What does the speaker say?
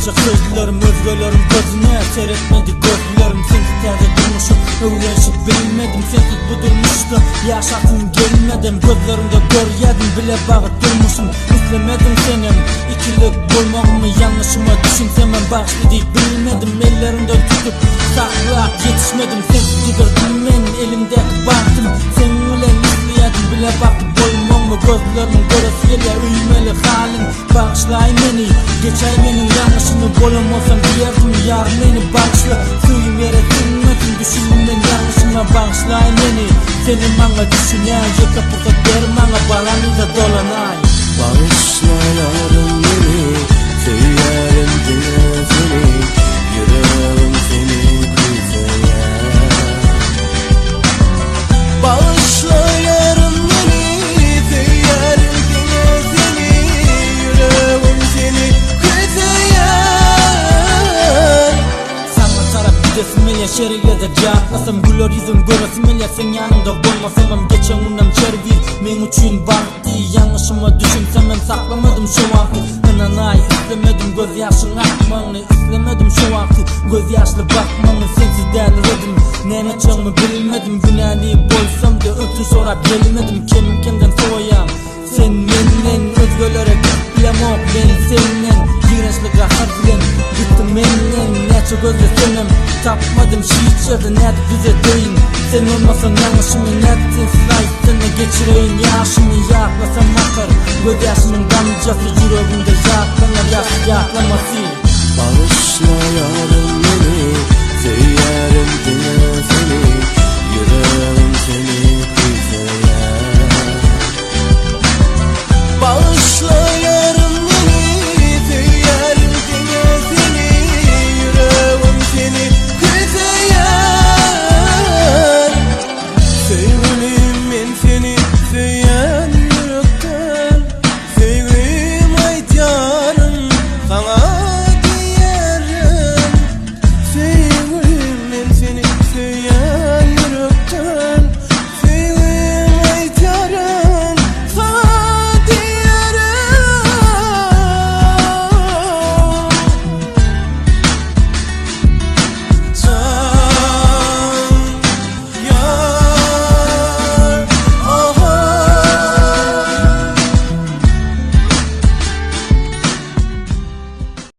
açık sözlerim özgelerim gözüne seyretmedi gözlerim sensiz taze durmuşum öğrenşip bilmedim sensiz bu durmuşta yaşasın gelmedim gözlerimde gör yedim bile bağıt durmuşum İslemedim senin ikilik bulmağımı yanlışıma düşünsem ben başladık bilmedim ellerimden tutup saklayıp yetişmedim sensiz giderdim ben elimdeki baktım senin öyle izleyedim bile bakıp boymağımı gözlerimin göresi geliyor üymeli halin bağışlayın beni geçer benim yanlışını bolamazsam diyerdim yar beni bağışla suyum yere dinmesin düşündüm ben yanlışıma bağışlayın beni senin bana düşünecek kapıda derim bana balanıza dolanay bağışla yarım beni söylerim dile seni yüreğim seni kıyfaya bağışla yarım beni söylerim dile seni yüreğim seni kıyfaya sana taraf gidesim ya şeriyede cevaplasam gülür yüzüm göresim ya sen yanımda olmasam geçen günden çervi men üçün baktı yanlışıma düşünsem ben saklamadım şu vakti Ananay istemedim göz yaşın akmanı istemedim şu vakti göz yaşlı bakmanı sensiz derledim ne yapacağımı bilmedim günahlı boysam da ötü sorap gelmedim kendimden soğuyam sen menden özgölere bilemok ben senden dirençli kahar bilen gittim menden neçe gözle senem tapmadım şiitçede net bize deyin sen olmasan yanlışımı net sensiz ayıttığını geçireyim yaşımı yaklasam akar göz yaşımın damcası yüreğimde yaklanır yaklaması bağışla